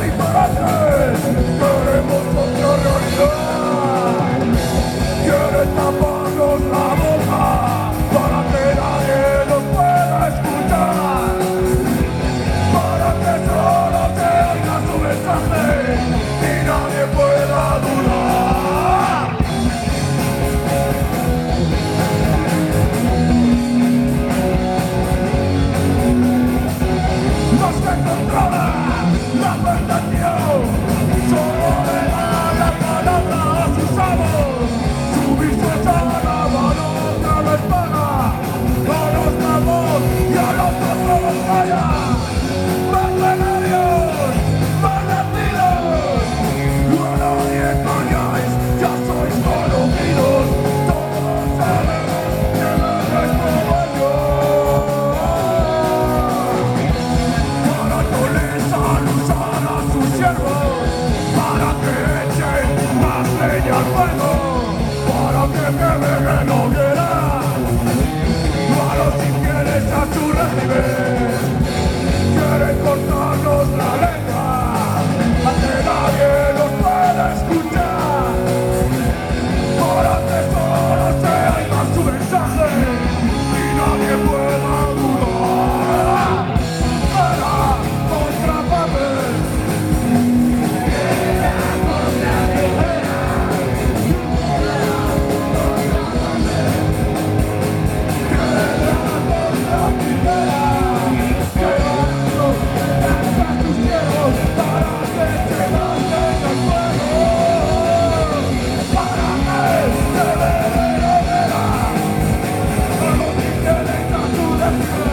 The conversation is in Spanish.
diferentes, queremos otra realidad. Quieren taparnos la boca para que nadie nos pueda escuchar, para que solo se oiga su mensaje y nadie pueda dudar. Los que controlan la percepción solo le dan la palabra a sus amos. Subirse a la balota les paga, a los bravos y a los otros los calla. ¡Mercenarios! ¡Maldecidos! ¡No a nadie engañáis! ¡Ya sois conocidos! ¡Todos sabemos que vendréis como ellos! Para Tolesa usar a sus siervos, para que echen más leña al fuego, para que quemen en hoguera a los infieles a su régimen. Quieren cortarnos la lengua, a que nadie nos pueda escuchar, para que solo se oiga su mensaje y nadie pueda dudar. Guerra contra papel, guerra contra tijera, guerra contra papel, guerra contra tijera, quemando hasta tus ciegos para que se mantenga el fuego, para que se vea la hoguera, a los infieles a su destino.